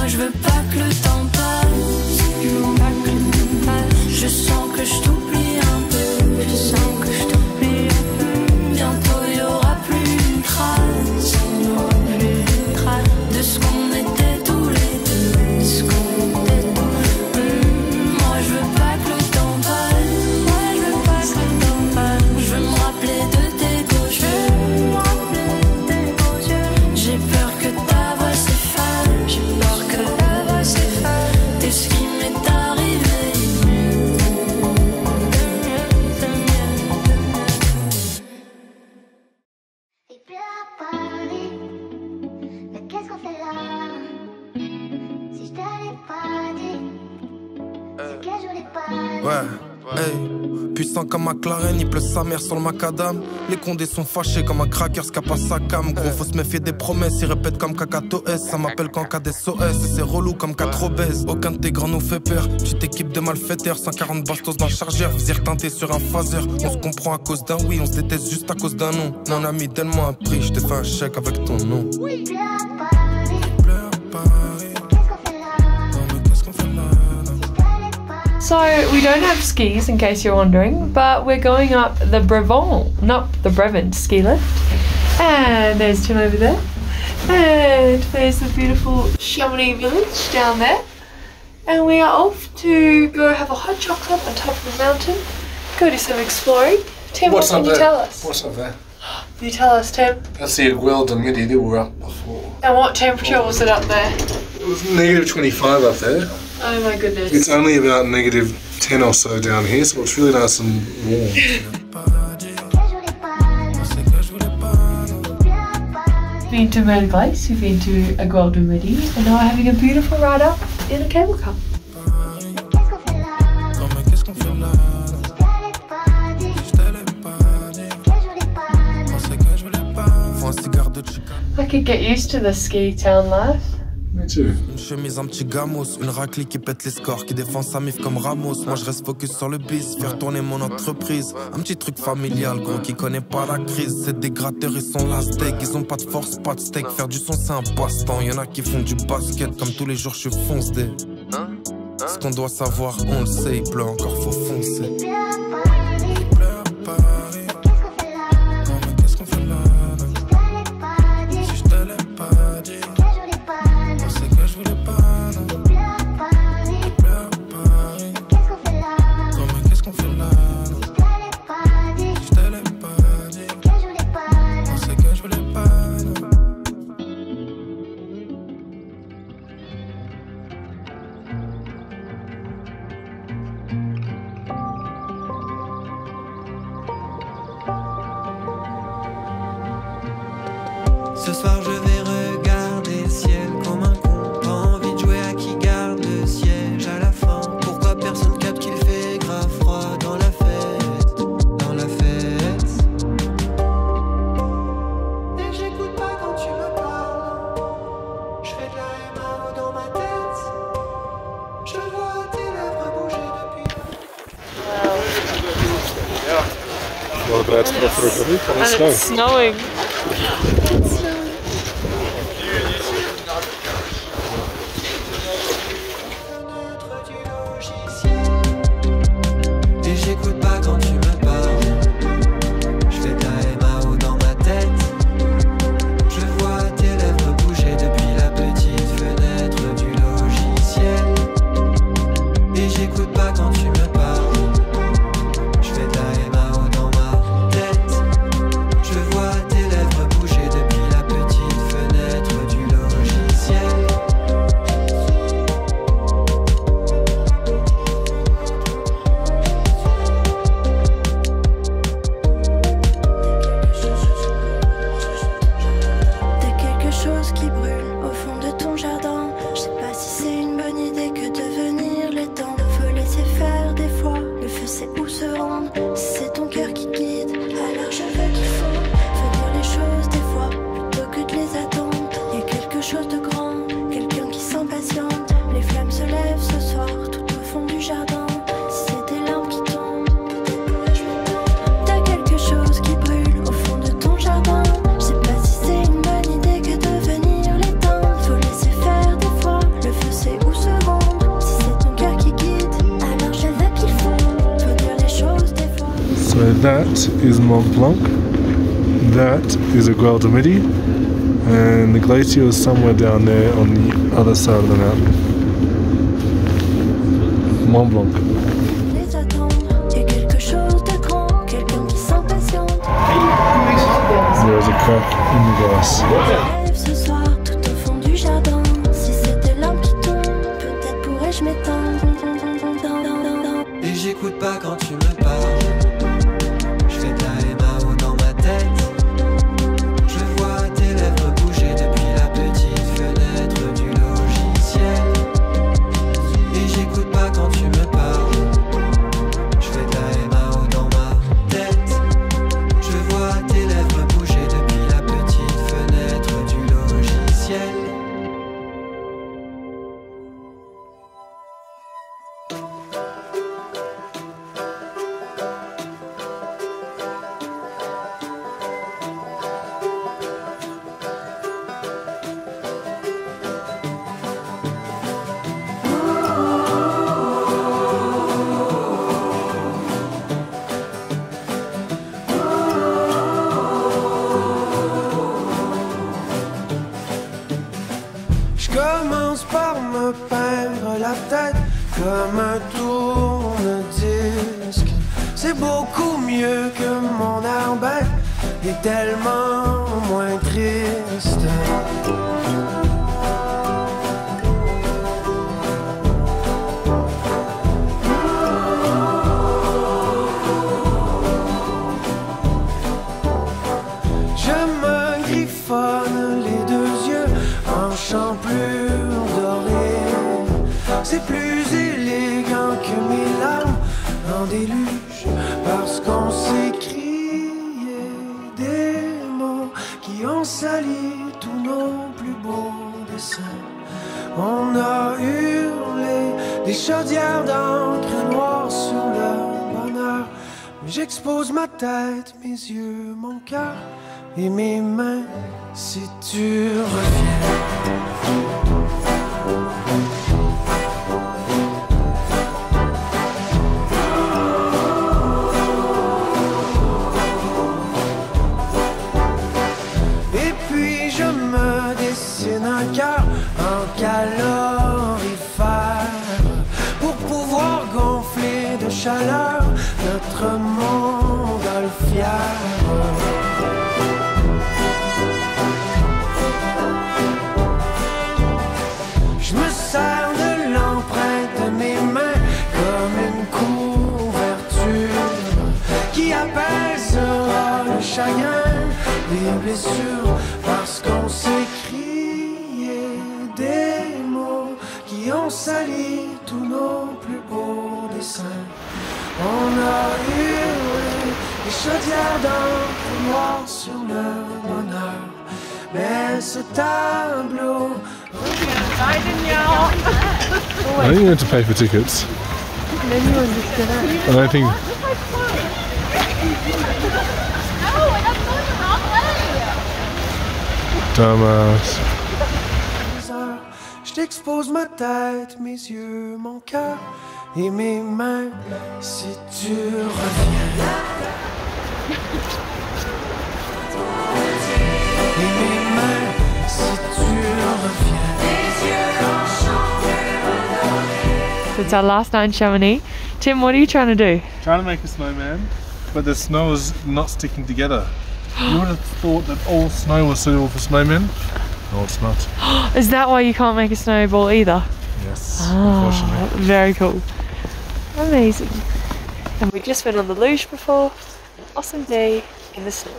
Moi je veux pas que le temps passe, je veux pas que le temps passe. Je sens que je t'oublie un peu, je sens que je t'oublie un peu. Bientôt y aura plus une trace, il n'y aura plus une trace de ce qu'on était tous les deux, de ce qu'on était tous les deux. Moi je veux pas que le temps passe, moi je veux pas que le temps passe. Je veux me rappeler de tes beaux yeux, j'ai peur que ta voix s'efface, j'ai peur que ta voix s'efface. T'es ce qui m'est arrivé de mieux, de mieux. Il pleut à Paris, mais qu'est-ce qu'on fait là? Si je t'avais pas dit, c'est que je voulais pas dire. Ouais, hey. Puissant comme un McLaren, il pleut sa mère sur le macadam. Les condés sont fâchés comme un cracker, ce qu'a pas sa cam. Gros, faut se méfier des promesses, ils répètent comme Kakato S. Ça m'appelle qu'en cas d'SOS, et c'est relou comme 4 obèses. Aucun de tes grands nous fait peur. Petite équipe de malfaiteurs, 140 bastos dans le chargeur. Visir teinté sur un phaser. On se comprend à cause d'un oui, on se déteste juste à cause d'un non. Mon ami, donne-moi un prix, je te fais un chèque avec ton nom. Il pleut à Paris, Il pleut à Paris. qu'est-ce qu'on fait là? Non, mais qu'est-ce qu'on fait là? Si je t'avais pas So we don't have skis in case you're wondering, but we're going up the Brevant, not the Brevant ski lift. And there's Tim over there. And there's the beautiful Chamonix village down there. And we are off to go have a hot chocolate on top of the mountain, go do some exploring. Tim, what can you tell us? What's up there? Can you tell us, Tim? That's the Aguel de Midi that were up before. And what temperature was it up there? It was negative 25 up there. Oh my goodness. It's only about negative 10 or so down here, so it's really nice and warm. que je voulais pas dire. C'est que je voulais pas. Il pleut à Paris. Been to Mount Glace, we've been to Aguel de Midi, and now we're having a beautiful ride up in a cable car. Qu'est-ce qu'on fait là? Non, mais qu'est-ce qu'on fait là? Si je t'avais pas dit, Je te l'ai pas dit. que je voulais pas dire. C'est que je voulais pas. Faut un cigare de chica. I could get used to the ski town life. Me too. Une chemise, un petit gamos, une raclée qui pète les scores, qui défend sa mif comme Ramos. Moi je reste focus sur le bis, faire tourner mon entreprise. Un petit truc familial, gros, qui connaît pas la crise. C'est des gratteurs, ils sont la steak, ils ont pas de force, pas de steak. Faire du son c'est un passe-temps, y'en a qui font du basket. Comme tous les jours je fonce des. Ce qu'on doit savoir, on le sait, il pleut encore, faut foncer. Il pleut à Paris, Il pleut à Paris. qu'est-ce qu'on fait là? Non mais qu'est-ce qu'on fait là? Si je t'avais pas dit, Si je te l'ai pas dit. que je voulais pas dire. C'est que je voulais pas. Non. Il pleut à Paris, Il pleut à Paris. qu'est-ce qu'on fait là? Non mais qu'est-ce qu'on fait là? Si je t'avais pas dit, Si je te l'ai pas dit. que je voulais pas dire. C'est que je voulais pas. Ce soir je vais regarder le ciel comme un con. Pas envie de jouer à qui garde le siège à la fin. Pourquoi personne capte qu'il fait grave froid dans la fête, dans la fête. Et j'écoute pas quand tu me parles. Je fais de la MAO dans ma tête. Je vois tes lèvres bouger depuis. What about for And it's snowing. Fenêtre du logiciel. Et j'écoute pas quand tu me parles. Je fais de la MAO dans ma tête. Je vois tes lèvres bouger depuis la petite fenêtre du logiciel. Et j'écoute pas quand tu me parles. Je fais de la MAO dans ma tête. Je vois tes lèvres bouger depuis that is Mont Blanc, that is a Guelda Midi, and the glacier is somewhere down there on the other side of the mountain. Mont Blanc. Les attendre, y a quelque chose de grand, quelqu'un qui s'impatiente. There is a crack in the glass. Rêve ce soir tout au fond du jardin. Si c'était l'âme qui tombe, peut-être pourrais-je m'éteindre. Et j'écoute pas quand tu me parles. Je fais ta MAO dans ma tête. Je vois tes lèvres bouger depuis la petite fenêtre du logiciel. Et j'écoute pas quand tu me parles. Je fais ta MAO dans ma tête. Je vois tes lèvres bouger depuis la petite fenêtre du logiciel. Je commence par me peindre la tête comme un tourne-disque. C'est beaucoup mieux que mon air bête et tellement moins triste. Je me griffonne les deux yeux en champlure dorée. C'est plus élégant que mes larmes en déluge parce qu'on s'est crié des mots qui ont sali tous nos plus beaux dessins. On a hurlé des chaudières d'encre noire sur le bonheur. Mais j'expose ma tête, mes yeux, mon cœur et mes mains si tu reviens. Et puis je me dessine un cœur en calorifère pour pouvoir gonfler de chaleur notre montgolfière. Je me sers de l'empreinte de mes mains comme une couverture qui apaisera le chagrin, les blessures, parce qu'on s'est crié des mots qui ont sali tous nos plus beaux dessins. On a hurlé des chaudières d'encre noire sur le bonheur, mais ce tableau. I think you had to pay for tickets. I don't think. Dumbass. Je t'expose ma tête, mes yeux, mon cœur et mes mains si tu reviens. Et mes mains si tu reviens. So it's our last night in Chamonix. Tim, what are you trying to do? Trying to make a snowman, but the snow is not sticking together. You would have thought that all snow was suitable for snowmen. No, it's not. Is that why you can't make a snowball either? Yes, unfortunately. Very cool. Amazing. And we just went on the luge before. Awesome day in the snow.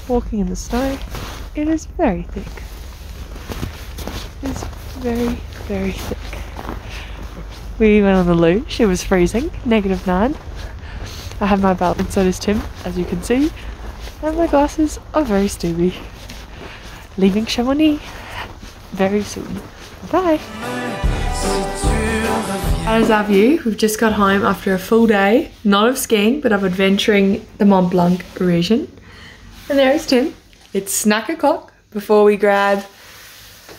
Walking in the snow, it is very thick. It is very, very thick. We went on the luge, it was freezing, -9. I have my belt and so does Tim, as you can see. And my glasses are very stooby. Leaving Chamonix very soon. Bye! That is our view. We've just got home after a full day, not of skiing, but of adventuring the Mont Blanc region. And there is Tim. It's snack o'clock before we grab,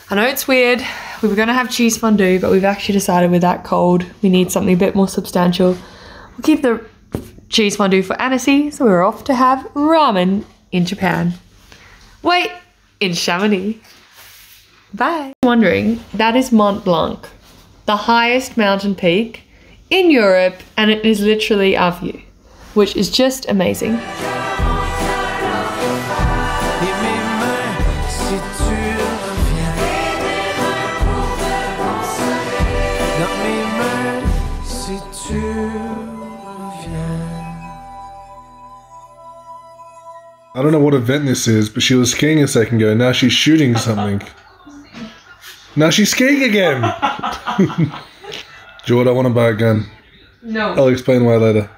I know it's weird, we were gonna have cheese fondue, but we've actually decided with that cold, we need something a bit more substantial. We'll keep the cheese fondue for Annecy, so we're off to have ramen in Japan. Wait, in Chamonix. Bye. Wondering, that is Mont Blanc, the highest mountain peak in Europe, and it is literally our view, which is just amazing. I don't know what event this is, but she was skiing a second ago. Now she's shooting something. Now she's skiing again. Jordan, I want to buy a gun. No. I'll explain why later.